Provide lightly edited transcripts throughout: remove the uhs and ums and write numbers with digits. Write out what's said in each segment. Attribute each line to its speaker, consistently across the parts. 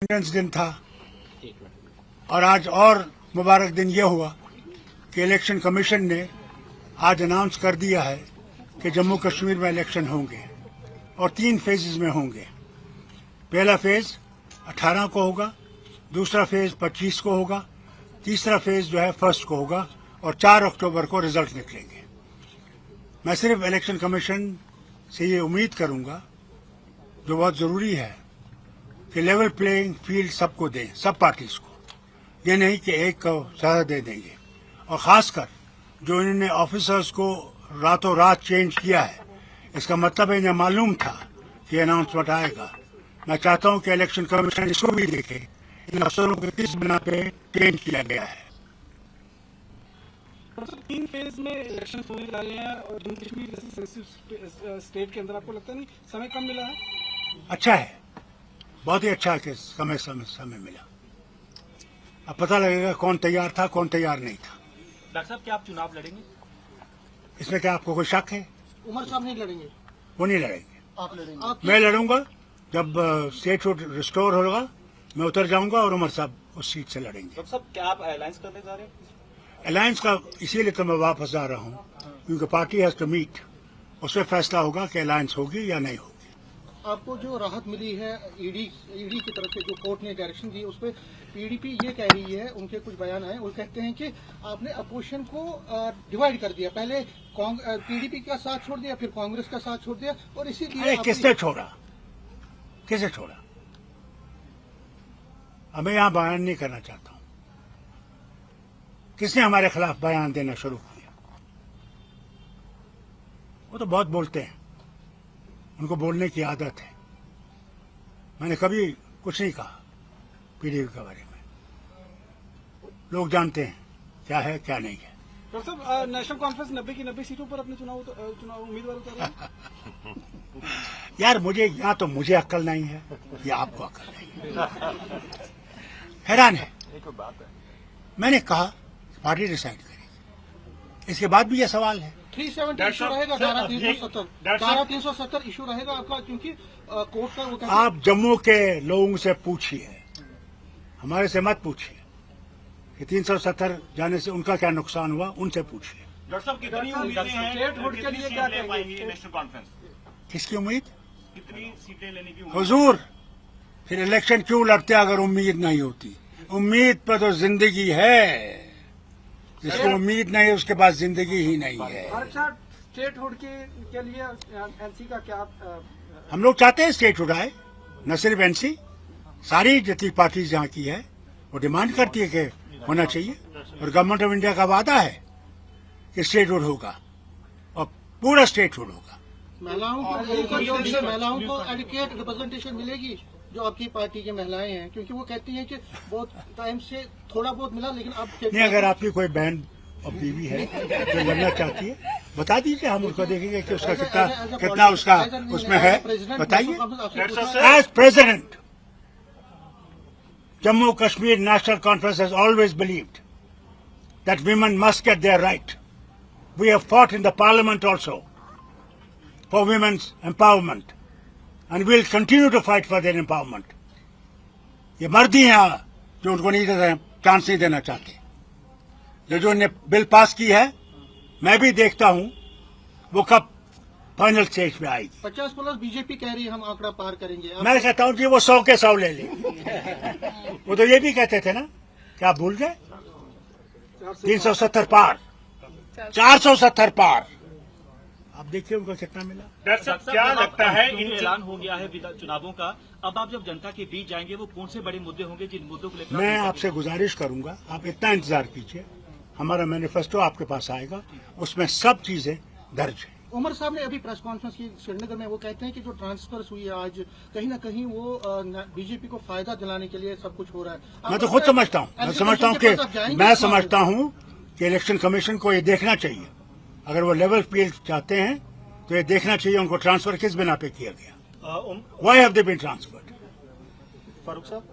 Speaker 1: Independence दिन था और आज और मुबारक दिन यह हुआ कि इलेक्शन कमीशन ने आज अनाउंस कर दिया है कि जम्मू कश्मीर में इलेक्शन होंगे और 3 फेजेस में होंगे। पहला फेज 18 को होगा, दूसरा फेज 25 को होगा, तीसरा फेज जो है 1 को होगा और 4 अक्टूबर को रिजल्ट निकलेंगे। मैं सिर्फ इलेक्शन कमीशन से ये उम्मीद करूंगा, जो बहुत जरूरी है, कि लेवल प्लेइंग फील्ड सबको दें, सब पार्टीज को, ये नहीं कि एक को ज्यादा दे देंगे। और खासकर जो इन्होंने ऑफिसर्स को रातों रात चेंज किया है, इसका मतलब इन्हें मालूम था कि अनाउंसमेंट आएगा। मैं चाहता हूं कि इलेक्शन कमीशन इसको भी देखे, इन अफसरों को किस बिना पे चेंज किया गया है।
Speaker 2: 3 फेज में इलेक्शन होने जा रहे हैं और जम्मू कश्मीर जैसे सेंसिटिव स्टेट के अंदर आपको लगता नहीं समय कम मिला है?
Speaker 1: अच्छा है, बहुत ही अच्छा है कि समय मिला। अब पता लगेगा कौन तैयार था, कौन तैयार नहीं था।
Speaker 3: डॉक्टर साहब, क्या आप चुनाव लड़ेंगे?
Speaker 1: इसमें क्या आपको कोई शक है?
Speaker 2: उमर साहब नहीं लड़ेंगे?
Speaker 1: वो नहीं लड़ेंगे।
Speaker 2: आप लड़ेंगे? मैं
Speaker 1: लड़ूंगा। जब स्टेट रिस्टोर होगा मैं उतर जाऊंगा और उमर साहब उस सीट से लड़ेंगे।
Speaker 3: डॉक्टर साहब, क्या आप अलायंस करने जा रहे हैं?
Speaker 1: अलायंस का इसीलिए तो मैं वापस आ रहा हूं, क्योंकि पार्टी हैज टू मीट, उसमें फैसला होगा कि अलायंस होगी या नहीं होगी।
Speaker 2: आपको जो राहत मिली है ईडी की तरफ से, जो कोर्ट ने डायरेक्शन दी, उस पर पीडीपी ये कह रही है, उनके कुछ बयान आए, वो कहते हैं कि आपने अपोजिशन को डिवाइड कर दिया, पहले पीडीपी का साथ छोड़ दिया, फिर कांग्रेस का साथ छोड़ दिया, और इसीलिए
Speaker 1: किसने छोड़ा? किसे छोड़ा? अब मैं यहाँ बयान नहीं करना चाहता हूँ। किसने हमारे खिलाफ बयान देना शुरू किया? वो तो बहुत बोलते हैं, उनको बोलने की आदत है। मैंने कभी कुछ नहीं कहा पीडीपी के बारे में। लोग जानते हैं क्या है क्या नहीं है।
Speaker 2: डॉक्टर साहब, नेशनल कॉन्फ्रेंस 90 की 90 सीटों पर अपने चुनाव उम्मीदवार उतार रहे हैं।
Speaker 1: यार मुझे अक्ल नहीं है या आपको अक्ल नहीं है। हैरान है। मैंने कहा पार्टी डिसाइड करेगी। इसके बाद भी यह सवाल है।
Speaker 2: 370 इशू रहेगा, धारा 370 इशू रहेगा आपका, क्योंकि कोर्ट का वो कहता है।
Speaker 1: आप जम्मू के लोगों से पूछिए, हमारे से मत पूछिए कि 370 जाने से उनका क्या नुकसान हुआ, उनसे पूछिए।
Speaker 3: डॉक्टर साहब, कितनी उम्मीदें हैं
Speaker 2: स्टेटहुड के लिए क्या
Speaker 3: ले पाएंगे नेशनल कॉन्फ्रेंस?
Speaker 1: किसकी उम्मीद?
Speaker 3: कितनी सीटें लेने की उम्मीद?
Speaker 1: हुजूर, फिर इलेक्शन क्यों लड़ते अगर उम्मीद नहीं होती? उम्मीद पर तो जिंदगी है। जिसको उम्मीद नहीं है उसके पास जिंदगी ही नहीं है।
Speaker 2: स्टेटहुड के लिए एनसी का क्या?
Speaker 1: हम लोग चाहते हैं स्टेटहुड आए, न सिर्फ एनसी, सारी जितनी पार्टीज यहाँ की है वो डिमांड करती है कि होना चाहिए। और गवर्नमेंट ऑफ इंडिया का वादा है कि स्टेटहुड होगा और पूरा स्टेटहुड होगा।
Speaker 2: महिलाओं को एडिक्वेट रिप्रेजेंटेशन मिलेगी, जो आपकी पार्टी की महिलाएं हैं, क्योंकि वो कहती हैं कि बहुत टाइम से थोड़ा बहुत मिला, लेकिन अब
Speaker 1: नहीं। अगर आपकी कोई बहन और बीवी है जो लड़ना चाहती है, बता दीजिए, हम उसको देखेंगे कि उसका कितना उसका उसमें है, बताइए। As president, Jammu Kashmir National Conference has always believed that women must get their right. We have fought in the parliament also for women's empowerment and we will continue to fight for their empowerment. ये मर्द ही हैं जो उनको नहीं देते, chance नहीं देना चाहते। ये जो ने बिल पास की है, मैं भी देखता हूं वो कब फाइनल स्टेज पे आएगी।
Speaker 2: 50+ बीजेपी कह रही है हम आंकड़ा पार करेंगे।
Speaker 1: मैं कहता हूं कि वो 100 के 100 ले ले। वो तो ये भी कहते थे ना, क्या भूल गए? 370 पार, 470 पार। अब देखिए उनको कितना मिला।
Speaker 3: डॉक्टर साहब, क्या लगता है, इन ऐलान हो गया है चुनावों का, अब आप जब जनता के बीच जाएंगे वो कौन से बड़े मुद्दे होंगे जिन मुद्दों को लेकर?
Speaker 1: मैं आपसे गुजारिश करूंगा, आप इतना इंतजार कीजिए, हमारा मैनिफेस्टो आपके पास आएगा, उसमें सब चीजें दर्ज है।
Speaker 2: उमर साहब ने अभी प्रेस कॉन्फ्रेंस की श्रीनगर में, वो कहते हैं कि जो ट्रांसफर हुई है आज, कहीं ना कहीं वो बीजेपी को फायदा दिलाने के लिए सब कुछ हो रहा है।
Speaker 1: मैं तो खुद समझता हूँ, मैं समझता हूँ कि इलेक्शन कमीशन को ये देखना चाहिए, अगर वो लेवल फील्ड चाहते हैं तो ये देखना चाहिए उनको ट्रांसफर किस बिना पे किया गया। Why have they been transferred?
Speaker 4: Farooq साहब,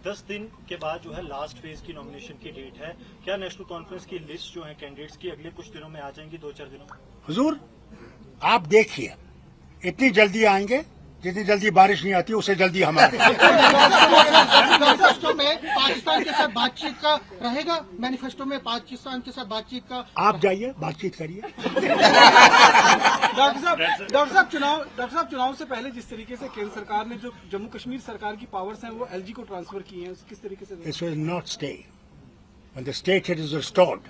Speaker 4: 10 दिन के बाद जो है लास्ट फेज की नॉमिनेशन की डेट है, क्या नेशनल कॉन्फ्रेंस की लिस्ट जो है कैंडिडेट्स की अगले कुछ दिनों में आ जाएंगी, 2-4 दिनों में?
Speaker 1: हुजूर, आप देखिए, इतनी जल्दी आएंगे जितनी जल्दी बारिश नहीं आती उससे जल्दी हमारे
Speaker 2: मैनिफेस्टो में पाकिस्तान के साथ बातचीत का रहेगा, मैनिफेस्टो में पाकिस्तान के साथ बातचीत का।
Speaker 1: आप जाइए, बातचीत करिए।
Speaker 5: डॉक्टर साहब चुनाव से पहले जिस तरीके से केंद्र सरकार ने जो जम्मू कश्मीर सरकार की पावर्स हैं वो एलजी को ट्रांसफर की हैं, किस तरीके से?
Speaker 1: This will not stay. When the statehood is restored,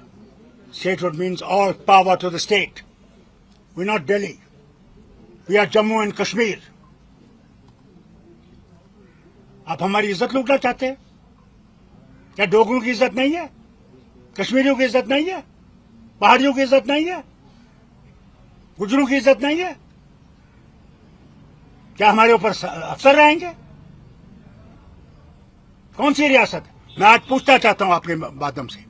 Speaker 1: statehood means all power to the state. We're not Delhi. We are Jammu and Kashmir. आप हमारी इज्जत लूटना चाहते हैं क्या? डोगरों की इज्जत नहीं है? कश्मीरियों की इज्जत नहीं है? पहाड़ियों की इज्जत नहीं है? गुजरों की इज्जत नहीं है? क्या हमारे ऊपर अफसर रहेंगे? कौन सी रियासत? मैं आज पूछना चाहता हूं आपके माध्यम से,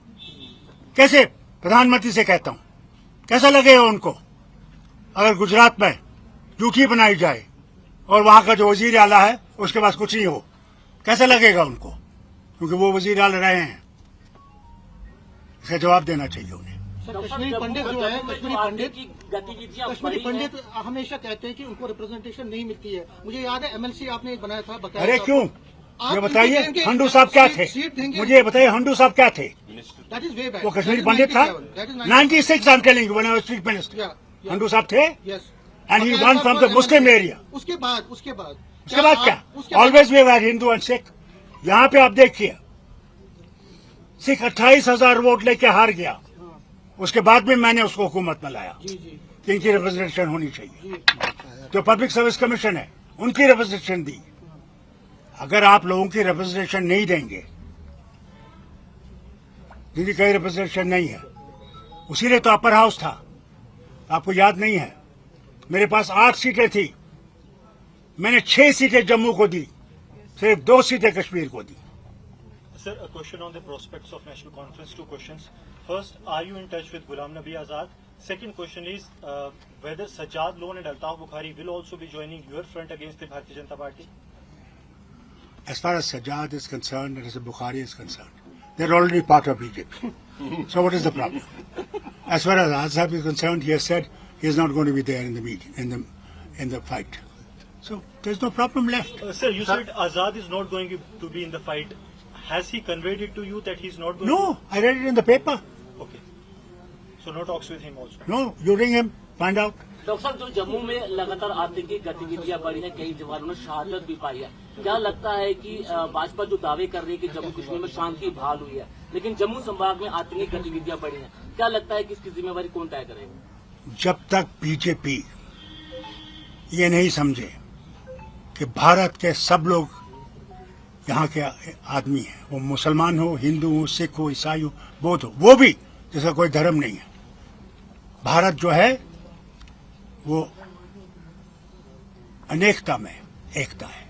Speaker 1: कैसे प्रधानमंत्री से कहता हूं, कैसा लगेगा उनको अगर गुजरात में ड्यूटी बनाई जाए और वहां का जो वजीर आला है उसके पास कुछ नहीं हो? कैसा लगेगा उनको? क्योंकि वो वजीर आला रहे हैं। इसका जवाब देना चाहिए उन्हें।
Speaker 2: कश्मीरी पंडित जो है, कश्मीरी पंडित हमेशा कहते हैं कि उनको रिप्रेजेंटेशन नहीं मिलती है। मुझे याद है एमएलसी आपने एक बनाया था, बताया।
Speaker 1: अरे क्यों?
Speaker 2: आप
Speaker 1: ये बताइए,
Speaker 2: देंगे,
Speaker 1: हंडू साहब क्या थे?
Speaker 2: सीट देंगे।
Speaker 1: मुझे ये बताइए, हंडू साहब क्या थे?
Speaker 2: That is way back.
Speaker 1: वो कश्मीरी
Speaker 2: That is
Speaker 1: पंडित था।
Speaker 2: 97.
Speaker 1: 96 I'm telling you when I was chief minister.
Speaker 2: Yeah, yeah.
Speaker 1: हंडू साहब थे
Speaker 2: Yes.
Speaker 1: and he
Speaker 2: बताया
Speaker 1: won
Speaker 2: था
Speaker 1: from
Speaker 2: आपको
Speaker 1: the Muslim
Speaker 2: MLC।
Speaker 1: area.
Speaker 2: उसके बाद
Speaker 1: उसके बाद
Speaker 2: आप-
Speaker 1: क्या?
Speaker 2: उसके बाद-
Speaker 1: always we have Hindu and Sikh. यहाँ पे आप देखिए, सिख 28,000 वोट लेके हार गया। उसके बाद भी मैंने उसको हुकूमत में लाया
Speaker 2: जी जी
Speaker 1: कि इनकी रिप्रेजेंटेशन होनी चाहिए।
Speaker 2: जी।
Speaker 1: जो पब्लिक सर्विस कमीशन है उनकी रिप्रेजेंटेशन दी। अगर आप लोगों की रिप्रेजेंटेशन नहीं देंगे, जिनकी कहीं रिप्रेजेंटेशन नहीं है, उसीलिए तो अपर हाउस था। आपको याद नहीं है? मेरे पास 8 सीटें थी, मैंने 6 सीटें जम्मू को दी, सिर्फ 2 सीटें कश्मीर को दी।
Speaker 4: Sir, a question on the prospects of national conference. 2 questions. First, are you in touch with Ghulam Nabi Azad? Second question is whether Sajjad Lone and Altaf Bukhari will also be joining your front against the Bharatiya Janata Party?
Speaker 1: As far as Sajjad is concerned and as Bukhari is concerned, they're already part of BJP. So what is the problem? As far as Azad is concerned, he has said he is not going to be there in the meeting, in the fight. So there's no problem left.
Speaker 4: Sir, you said Azad is not going to be in the fight. Has he conveyed it to you that he's not going
Speaker 1: No, I read it in the paper.
Speaker 4: to? Okay. So no talks with him also?
Speaker 1: No, you ring him, find out.
Speaker 6: Doctor साहब, जो जम्मू में लगातार आतंकी गतिविधियां बढ़ी हैं, कई जवानों ने शहादत भी पाई है, क्या लगता है कि भाजपा जो दावे कर रही है कि जम्मू कश्मीर में शांति बहाल हुई है, लेकिन जम्मू संभाग में आतंकी गतिविधियां बढ़ी हैं, क्या लगता है कि इसकी जिम्मेवारी कौन तय करेगा?
Speaker 1: जब तक बीजेपी ये नहीं समझे कि भारत के सब लोग यहाँ के आदमी हैं, वो मुसलमान हो, हिंदू हो, सिख हो, ईसाई हो, बौद्ध हो, वो भी जिसका कोई धर्म नहीं है, भारत जो है वो अनेकता में एकता है।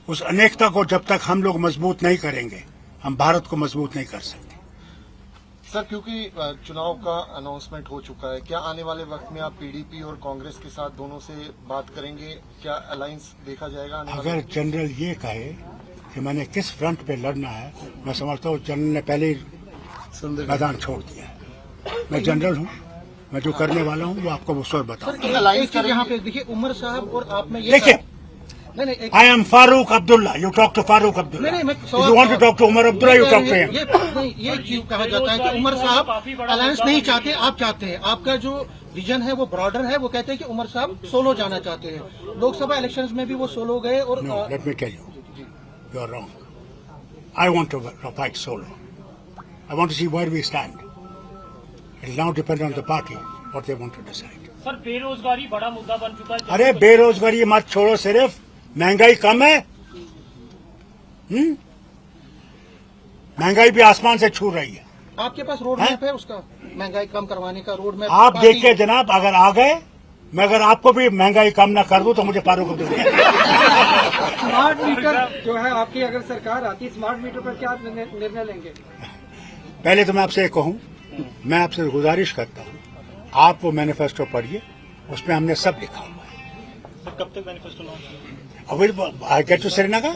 Speaker 1: उस अनेकता को जब तक हम लोग मजबूत नहीं करेंगे, हम भारत को मजबूत नहीं कर सकते।
Speaker 7: सर, क्योंकि चुनाव का अनाउंसमेंट हो चुका है, क्या आने वाले वक्त में आप पीडीपी और कांग्रेस के साथ दोनों से बात करेंगे? क्या अलायंस देखा जाएगा आने वाले
Speaker 1: अगर जनरल ये कहे कि मैंने किस फ्रंट पे लड़ना है, मैं समझता हूँ जनरल ने पहले ही मैदान छोड़ दिया है। मैं जनरल हूँ, मैं जो करने वाला हूँ वो आपको उस वक्त बताऊँ।
Speaker 2: एक चीज यहाँ पे देखिए, उमर साहब और आप में ये
Speaker 1: देखिए,
Speaker 2: नहीं एक
Speaker 1: I am Farooq Abdullah. You talk to Farooq Abdullah.
Speaker 2: नहीं, मैं
Speaker 1: If you want to talk to Umar Abdullah, you talk to him.
Speaker 2: ये क्यों कहा जाता है कि उमर साहब अलायंस नहीं चाहते, आप चाहते हैं? आपका जो विजन है वो ब्रॉडर है, वो कहते हैं कि उमर साहब सोलो जाना चाहते हैं। लोकसभा इलेक्शंस में भी वो सोलो गए और
Speaker 1: No, let me tell you, you are wrong. I want to fight solo. I want to see where we stand. It will now depend on the party what they want to decide.
Speaker 3: Sir, बेरोजगारी बड़ा मुद्दा बन चुका है।
Speaker 1: अरे बेरोजगारी मत छोड़ो, सिर्फ महंगाई कम है। महंगाई भी आसमान से छू रही है।
Speaker 2: आपके पास रोड मैप है उसका, महंगाई कम करवाने का रोड मैप?
Speaker 1: आप देखिए जनाब, अगर आ गए, मैं अगर आपको भी महंगाई कम ना कर दूं तो मुझे फारूक अब्दुल्ला।
Speaker 5: स्मार्ट मीटर जो है आपकी अगर सरकार आती, स्मार्ट मीटर पर क्या निर्णय लेंगे?
Speaker 1: पहले तो मैं आपसे एक कहूं, मैं आपसे गुजारिश करता हूं, आप वो मैनिफेस्टो पढ़िए, उसमें हमने सब लिखा हुआ है।
Speaker 4: सर, कब तक मैनिफेस्टो लॉन्च होगा?
Speaker 1: I get to Srinagar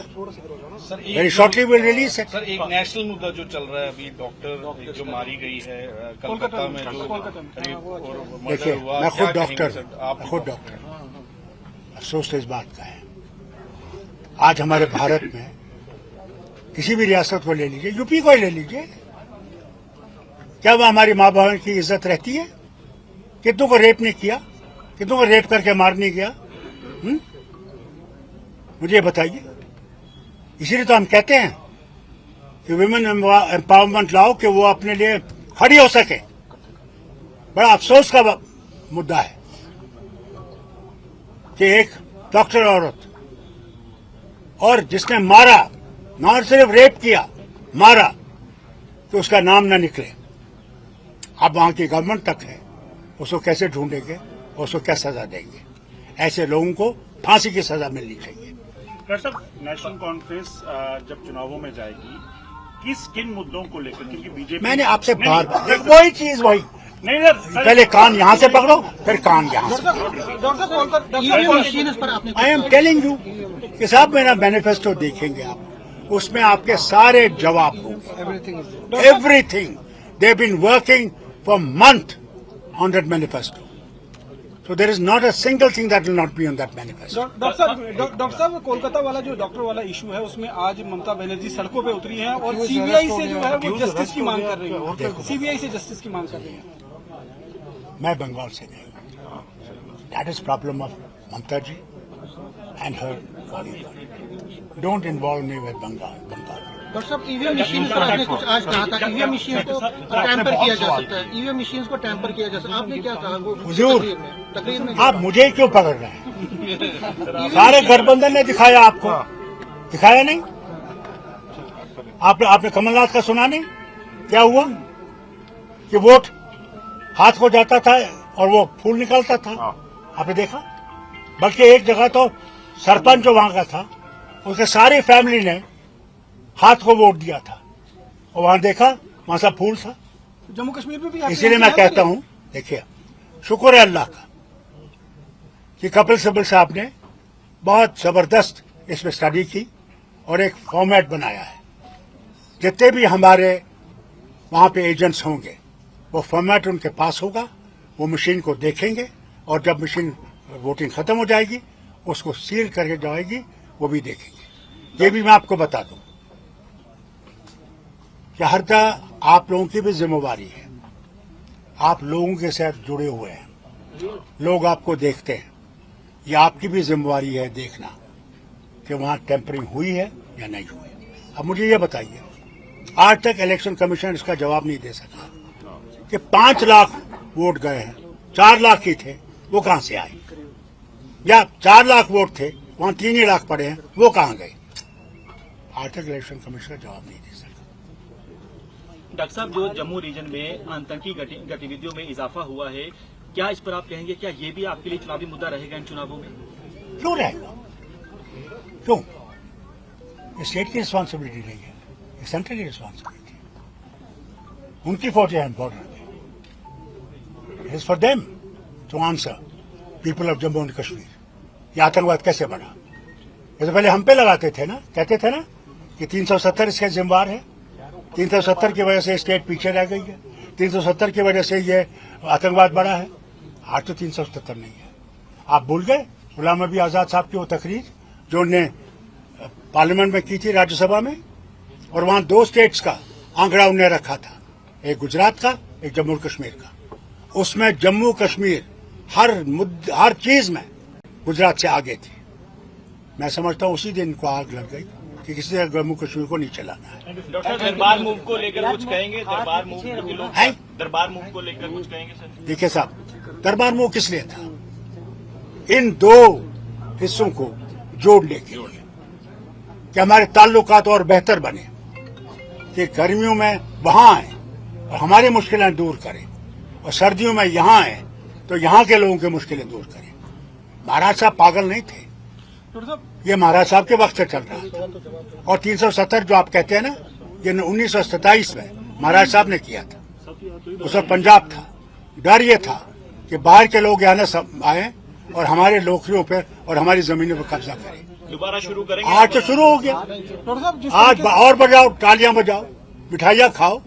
Speaker 1: very shortly, will release it.
Speaker 8: Sir, एक नेशनल मुद्दा जो चल रहा है अभी, डॉक्टर जो मारी गई है कोलकाता में, जो करीब और मर्डर
Speaker 1: देखिए,
Speaker 8: हुआ,
Speaker 1: मैं
Speaker 8: क्या
Speaker 1: खुद
Speaker 8: कहेंगे
Speaker 1: डॉक्टर
Speaker 8: सर?
Speaker 1: हूं, मैं खुद डॉक्टर हूं, अफसोस तो इस बात का है, आज हमारे भारत में किसी भी रियासत को ले लीजिए, यूपी को ही ले लीजिए, क्या वह हमारी माँ बहन की इज्जत रहती है? कितनों को रेप नहीं किया, कितनों को रेप करके मार नहीं गया? मुझे बताइए। इसीलिए तो हम कहते हैं कि वुमेन एम्पावरमेंट लाओ कि वो अपने लिए खड़ी हो सके। बड़ा अफसोस का मुद्दा है कि एक डॉक्टर औरत और जिसने मारा, न सिर्फ रेप किया, मारा, तो उसका नाम ना निकले। अब वहां की गवर्नमेंट तक है, उसको कैसे ढूंढेंगे, उसको क्या सजा देंगे? ऐसे लोगों को फांसी की सजा मिलनी चाहिए।
Speaker 8: डॉक्टर साहब, नेशनल कॉन्फ्रेंस जब चुनावों में जाएगी, किन मुद्दों को लेकर? क्योंकि बीजेपी,
Speaker 1: मैंने आपसे बार बार वही चीज वही
Speaker 8: नहीं सर,
Speaker 1: पहले कान यहां से पकड़ो, फिर कान यहां से। आई एम टेलिंग यू कि साहब मेरा मैनिफेस्टो देखेंगे आप, उसमें आपके सारे जवाब होंगे। Everything they been working for month on that manifesto, so there is not a single thing that will not be on that manifesto.
Speaker 5: Doctor साहब, कोलकाता वाला जो डॉक्टर वाला इशू है, उसमें आज ममता बनर्जी सड़कों पे उतरी हैं और सीबीआई से जो है वो जस्टिस की मांग कर रही है। सीबीआई से जस्टिस की मांग कर रही है।
Speaker 1: मैं बंगाल से नहीं, that is problem of Mamata ji and her body. Don't involve me with Bengal.
Speaker 2: Doctor साहब, ईवीएम मशीन पर आपने कुछ आज कहा था, ईवीएम मशीन को टैंपर किया जा सकता है, ईवीएम मशीन को टैंपर किया जा सकता है, आपने क्या कहा?
Speaker 1: हुजूर,
Speaker 2: तकरीर में
Speaker 1: आप मुझे क्यों पकड़ रहे हैं? सारे गठबंधन ने दिखाया आपको, दिखाया नहीं? आपने कमलनाथ का सुना नहीं? क्या हुआ कि वोट हाथ को जाता था और वो फूल निकलता था, आपने देखा? बल्कि एक जगह तो सरपंच जो वहां का था, उसके सारी फैमिली ने हाथ को वोट दिया था और वहां देखा, वहां सा फूल था।
Speaker 5: जम्मू कश्मीर में भी
Speaker 1: इसीलिए मैं कहता हूं, देखिए, शुक्र है अल्लाह का कि कपिल सिब्बल साहब ने बहुत जबरदस्त इसमें स्टडी की और एक फॉर्मेट बनाया है। जितने भी हमारे वहां पे एजेंट्स होंगे, वो फॉर्मेट उनके पास होगा, वो मशीन को देखेंगे और जब मशीन वोटिंग खत्म हो जाएगी, उसको सील करके जाएगी, वो भी देखेंगे। ये भी मैं आपको बता दूं कि हर जगह आप लोगों की भी जिम्मेवारी है। आप लोगों के साथ जुड़े हुए हैं, लोग आपको देखते हैं, ये आपकी भी जिम्मेवारी है देखना कि वहां टेम्परिंग हुई है या नहीं हुई। अब मुझे ये बताइए, आज तक इलेक्शन कमीशन इसका जवाब नहीं दे सका कि 5 लाख वोट गए हैं, 4 लाख ही थे, वो कहां से आए? या 4 लाख वोट थे, वहां 3 ही लाख पड़े हैं, वो कहां गए? आज तक इलेक्शन कमीशन का जवाब नहीं दे सका।
Speaker 3: डॉक्टर साहब, जो जम्मू रीजन में आतंकी गतिविधियों में इजाफा हुआ है, क्या इस पर आप कहेंगे, क्या ये भी आपके लिए चुनावी मुद्दा रहेगा इन चुनावों में?
Speaker 1: क्यों रहेगा? क्यों? ये स्टेट की रिस्पॉन्सिबिलिटी नहीं है, ये सेंट्रल की रिस्पॉन्सिबिलिटी है। उनकी फौजें हैं बॉर्डर पे, it is for them to answer people of Jammu and Kashmir. ये आतंकवाद कैसे बढ़ा? ये तो पहले हम पे लगाते थे ना, कहते थे ना कि 370 इसके जिम्मेवार है, 370 की वजह से स्टेट पीछे रह गई है, 370 की वजह से ये आतंकवाद बढ़ा है। आज तो 370 नहीं है। आप भूल गए गुलाम नबी आजाद साहब की वो तकरीर जो उन्होंने पार्लियामेंट में की थी, राज्यसभा में, और वहां 2 स्टेट्स का आंकड़ा उन्होंने रखा था, एक गुजरात का, एक जम्मू कश्मीर का। उसमें जम्मू कश्मीर हर चीज में गुजरात से आगे थी। मैं समझता हूं उसी दिन इनको आग लग गई कि किसी तरह जम्मू कश्मीर को नहीं चलाना है।
Speaker 3: डॉक्टर, दरबार मूव को लेकर कुछ कहेंगे? दरबार मूव के लोग दरबार मूव को लेकर कुछ कहेंगे सर?
Speaker 1: देखिए साहब, दरबार मूव किस लिए था? इन 2 हिस्सों को जोड़ने के लिए कि हमारे ताल्लुकात और बेहतर बने, कि गर्मियों में वहां आए और हमारी मुश्किलें दूर करें, और सर्दियों में यहां आए तो यहां के लोगों की मुश्किलें दूर करें। महाराज साहब पागल नहीं थे, ये महाराज साहब के वक्त से चल रहा है। और 370 जो आप कहते हैं ना, ये 1927 में महाराज साहब ने किया था, उसमें पंजाब था। डर ये था कि बाहर के लोग यहाँ न आए और हमारे नौकरियों पर और हमारी जमीनों पर कब्जा करें।
Speaker 3: दोबारा शुरू करेंगे?
Speaker 1: आज तो शुरू हो गया, आज और बजाओ, तालियां बजाओ, मिठाइयां खाओ,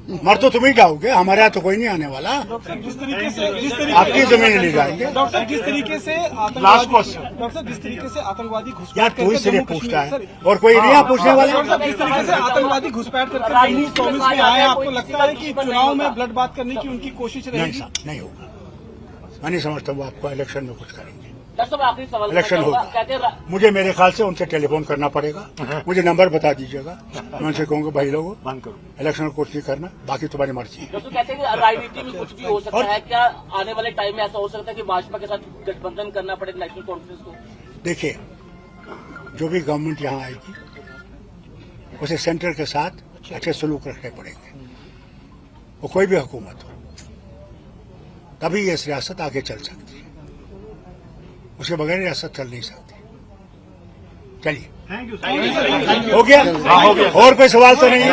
Speaker 1: मर तो तुम ही जाओगे, हमारे यहाँ तो कोई नहीं आने वाला।
Speaker 5: जिस तरीके से
Speaker 1: आपकी जमीन ले जाएंगे।
Speaker 5: डॉक्टर साहब जिस तरीके से
Speaker 1: लास्ट क्वेश्चन।
Speaker 5: डॉक्टर साहब जिस तरीके से आतंकवादी
Speaker 1: यार
Speaker 5: घुसपैठ
Speaker 1: तू ही
Speaker 5: करके
Speaker 1: सिर्फ
Speaker 5: जम्मू
Speaker 1: पूछता
Speaker 5: कश्मीर
Speaker 1: है और कोई नहीं यहाँ पूछने वाला।
Speaker 5: डॉक्टर साहब जिस तरीके से आतंकवादी घुसपैठ करके जम्मू प्रोविंस में आए, आपको लगता है कि चुनाव में ब्लड बात करने की उनकी कोशिश
Speaker 1: नहीं
Speaker 5: रहेगी?
Speaker 1: साहब, नहीं होगा। मैं नहीं समझता वो आपको इलेक्शन में कुछ करेंगे।
Speaker 6: डॉक्टर साहब आखिरी सवाल
Speaker 1: इलेक्शन
Speaker 6: करना
Speaker 1: होगा,
Speaker 6: चाहूंगा। कहते हैं
Speaker 1: मुझे मेरे ख्याल से उनसे टेलीफोन करना पड़ेगा। मुझे नंबर बता दीजिएगा, मैं उनसे कहूँगा भाई लोगों
Speaker 8: बंद करो,
Speaker 1: इलेक्शन को कुछ नहीं करना, बाकी तुम्हारी मर्जी है।
Speaker 6: डॉक्टर कहते हैं कि राजनीति में कुछ भी हो सकता है, क्या आने वाले टाइम में ऐसा हो सकता है कि भाजपा के साथ गठबंधन करना पड़े नेशनल कॉन्फ्रेंस को?
Speaker 1: देखिए, जो भी गवर्नमेंट यहाँ आएगी उसे सेंटर के साथ अच्छे सलूक रखने पड़ेंगे, वो कोई भी हुकूमत हो, तभी ये रियासत आगे चल सकती है। उसके बगैर रियासत चल नहीं सकती। चलिए,
Speaker 8: थैंक यू।
Speaker 1: हो गया? और कोई सवाल तो नहीं है?